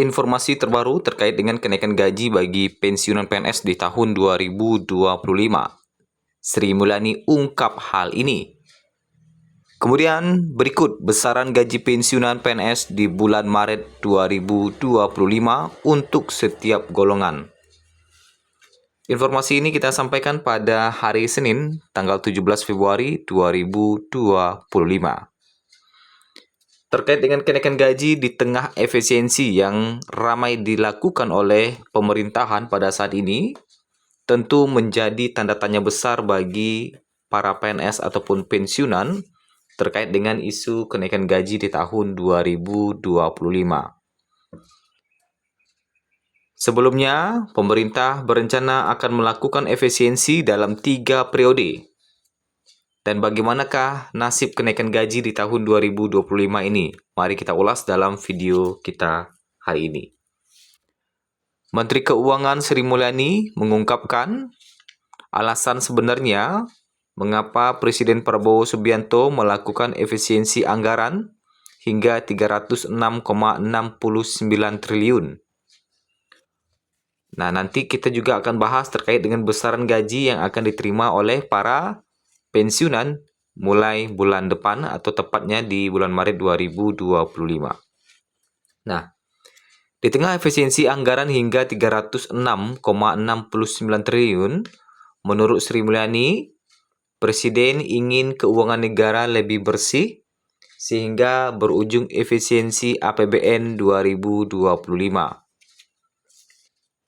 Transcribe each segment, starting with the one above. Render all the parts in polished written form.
Informasi terbaru terkait dengan kenaikan gaji bagi pensiunan PNS di tahun 2025. Sri Mulyani ungkap hal ini. Kemudian berikut besaran gaji pensiunan PNS di bulan Maret 2025 untuk setiap golongan. Informasi ini kita sampaikan pada hari Senin, tanggal 17 Februari 2025. Terkait dengan kenaikan gaji di tengah efisiensi yang ramai dilakukan oleh pemerintahan pada saat ini, tentu menjadi tanda tanya besar bagi para PNS ataupun pensiunan terkait dengan isu kenaikan gaji di tahun 2025. Sebelumnya, pemerintah berencana akan melakukan efisiensi dalam 3 periode. Dan bagaimanakah nasib kenaikan gaji di tahun 2025 ini? Mari kita ulas dalam video kita hari ini. Menteri Keuangan Sri Mulyani mengungkapkan alasan sebenarnya mengapa Presiden Prabowo Subianto melakukan efisiensi anggaran hingga 306,69 triliun. Nah, nanti kita juga akan bahas terkait dengan besaran gaji yang akan diterima oleh para pensiunan mulai bulan depan atau tepatnya di bulan Maret 2025. Nah, di tengah efisiensi anggaran hingga 306,69 triliun, menurut Sri Mulyani, Presiden ingin keuangan negara lebih bersih sehingga berujung efisiensi APBN 2025.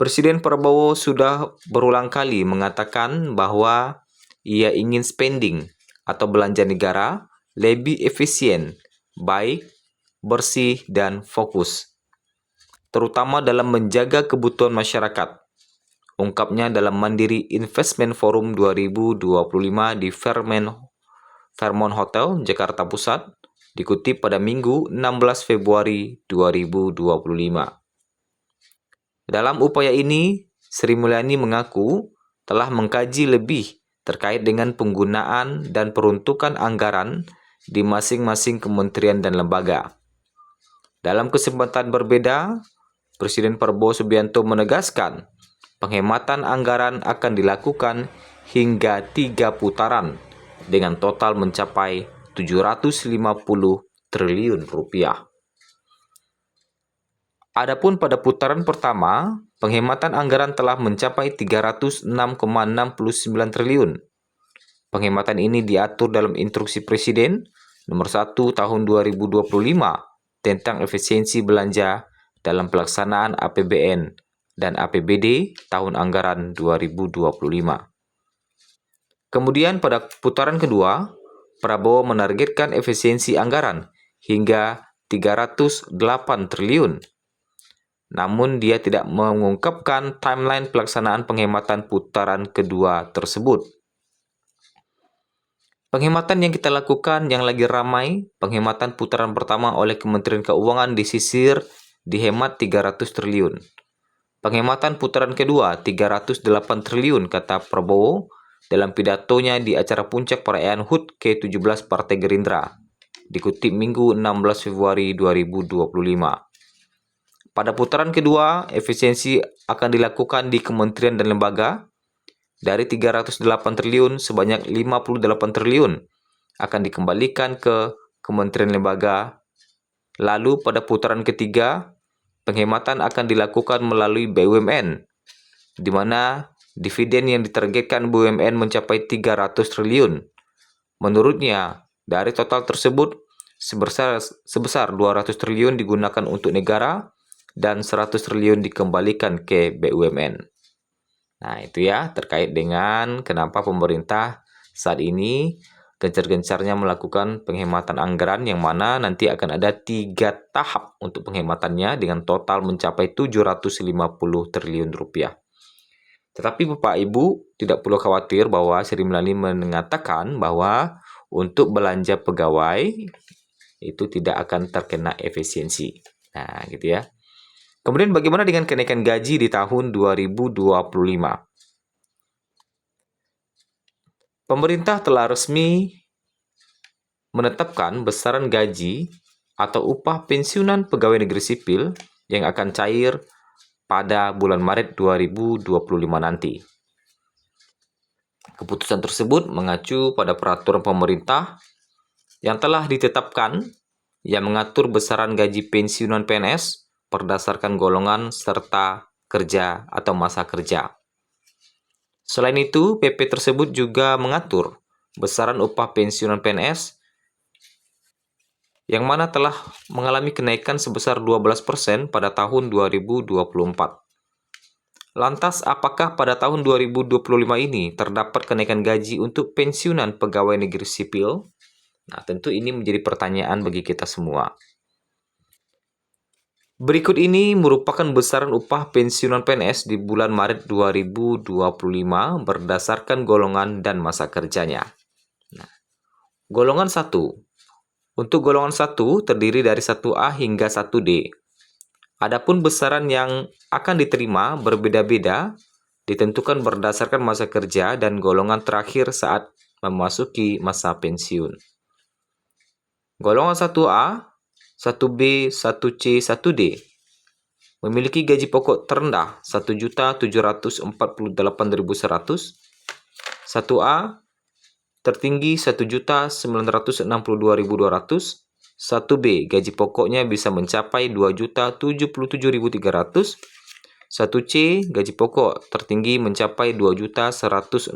Presiden Prabowo sudah berulang kali mengatakan bahwa ia ingin spending atau belanja negara lebih efisien, baik, bersih, dan fokus, terutama dalam menjaga kebutuhan masyarakat. Ungkapnya dalam Mandiri Investment Forum 2025 di Fairmont Hotel, Jakarta Pusat, dikutip pada Minggu 16 Februari 2025. Dalam upaya ini, Sri Mulyani mengaku telah mengkaji lebih terkait dengan penggunaan dan peruntukan anggaran di masing-masing kementerian dan lembaga. Dalam kesempatan berbeda, Presiden Prabowo Subianto menegaskan penghematan anggaran akan dilakukan hingga 3 putaran dengan total mencapai 750 triliun rupiah. Adapun pada putaran pertama, penghematan anggaran telah mencapai 306,69 triliun. Penghematan ini diatur dalam Instruksi Presiden Nomor 1 Tahun 2025 tentang efisiensi belanja dalam pelaksanaan APBN dan APBD tahun anggaran 2025. Kemudian pada putaran kedua, Prabowo menargetkan efisiensi anggaran hingga 308 triliun. Namun dia tidak mengungkapkan timeline pelaksanaan penghematan putaran kedua tersebut. Penghematan yang kita lakukan yang lagi ramai, penghematan putaran pertama oleh Kementerian Keuangan disisir dihemat 300 triliun. Penghematan putaran kedua 308 triliun, kata Prabowo dalam pidatonya di acara puncak perayaan HUT ke-17 Partai Gerindra, dikutip Minggu 16 Februari 2025. Pada putaran kedua, efisiensi akan dilakukan di kementerian dan lembaga. Dari 308 triliun, sebanyak 58 triliun akan dikembalikan ke kementerian lembaga. Lalu pada putaran ketiga, penghematan akan dilakukan melalui BUMN, di mana dividen yang ditargetkan BUMN mencapai 300 triliun. Menurutnya, dari total tersebut, sebesar 200 triliun digunakan untuk negara, dan 100 triliun dikembalikan ke BUMN. Nah, itu ya terkait dengan kenapa pemerintah saat ini gencar-gencarnya melakukan penghematan anggaran yang mana nanti akan ada 3 tahap untuk penghematannya dengan total mencapai 750 triliun rupiah. Tetapi Bapak Ibu tidak perlu khawatir bahwa Sri Mulyani mengatakan bahwa untuk belanja pegawai itu tidak akan terkena efisiensi. Nah, gitu ya. Kemudian bagaimana dengan kenaikan gaji di tahun 2025? Pemerintah telah resmi menetapkan besaran gaji atau upah pensiunan pegawai negeri sipil yang akan cair pada bulan Maret 2025 nanti. Keputusan tersebut mengacu pada peraturan pemerintah yang telah ditetapkan yang mengatur besaran gaji pensiunan PNS berdasarkan golongan serta kerja atau masa kerja. Selain itu, PP tersebut juga mengatur besaran upah pensiunan PNS yang mana telah mengalami kenaikan sebesar 12% pada tahun 2024. Lantas, apakah pada tahun 2025 ini terdapat kenaikan gaji untuk pensiunan pegawai negeri sipil? Nah, tentu ini menjadi pertanyaan bagi kita semua. Berikut ini merupakan besaran upah pensiunan PNS di bulan Maret 2025 berdasarkan golongan dan masa kerjanya. Nah, golongan 1. Untuk golongan 1 terdiri dari 1A hingga 1D. Adapun besaran yang akan diterima berbeda-beda, ditentukan berdasarkan masa kerja dan golongan terakhir saat memasuki masa pensiun. Golongan 1A, 1B, 1C, 1D memiliki gaji pokok terendah 1.748.100, 1A tertinggi 1.962.200, 1B gaji pokoknya bisa mencapai 2.077.300, 1C gaji pokok tertinggi mencapai 2.165.200,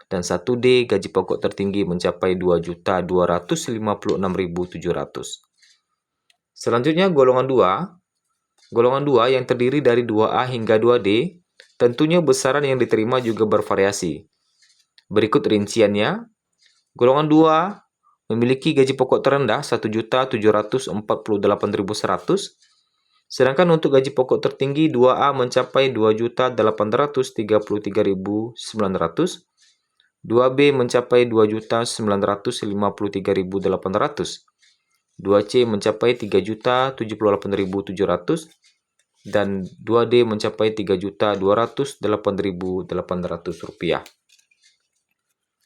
dan 1D gaji pokok tertinggi mencapai 2.256.700. Selanjutnya golongan 2. Golongan 2 yang terdiri dari 2A hingga 2D, tentunya besaran yang diterima juga bervariasi. Berikut rinciannya. Golongan 2 memiliki gaji pokok terendah 1.748.100, sedangkan untuk gaji pokok tertinggi 2A mencapai 2.833.900, 2B mencapai 2.953.800, 2C mencapai 3.078.700, dan 2D mencapai 3.208.800 rupiah.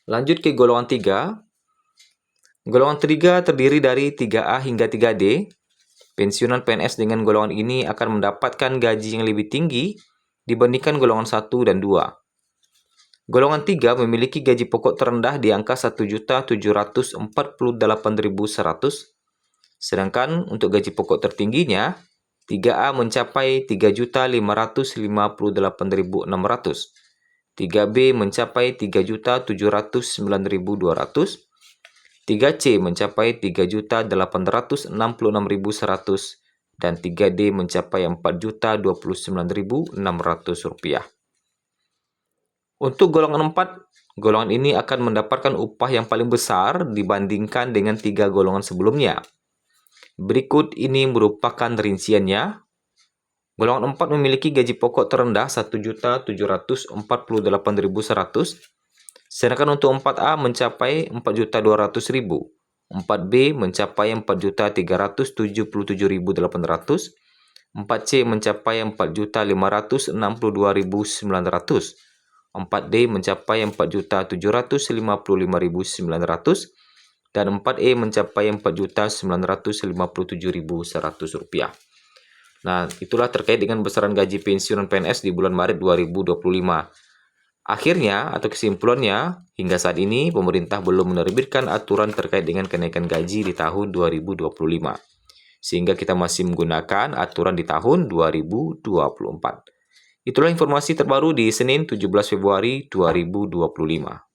Lanjut ke golongan 3. Golongan 3 terdiri dari 3A hingga 3D. Pensiunan PNS dengan golongan ini akan mendapatkan gaji yang lebih tinggi dibandingkan golongan 1 dan 2. Golongan 3 memiliki gaji pokok terendah di angka 1.748.100, sedangkan untuk gaji pokok tertingginya 3A mencapai 3.558.600, 3B mencapai 3.709.200, 3C mencapai 3.866.100, dan 3D mencapai 4.029.600 rupiah. Untuk golongan 4, golongan ini akan mendapatkan upah yang paling besar dibandingkan dengan 3 golongan sebelumnya. Berikut ini merupakan rinciannya. Golongan 4 memiliki gaji pokok terendah 1.748.100, sedangkan untuk 4A mencapai 4.200.000, 4B mencapai 4.377.800, 4C mencapai 4.562.900, 4D mencapai 4.755.900, dan 4E mencapai 4.957.100 rupiah. Nah, itulah terkait dengan besaran gaji pensiunan PNS di bulan Maret 2025. Akhirnya atau kesimpulannya, hingga saat ini pemerintah belum menerbitkan aturan terkait dengan kenaikan gaji di tahun 2025. Sehingga kita masih menggunakan aturan di tahun 2024. Itulah informasi terbaru di Senin 17 Februari 2025.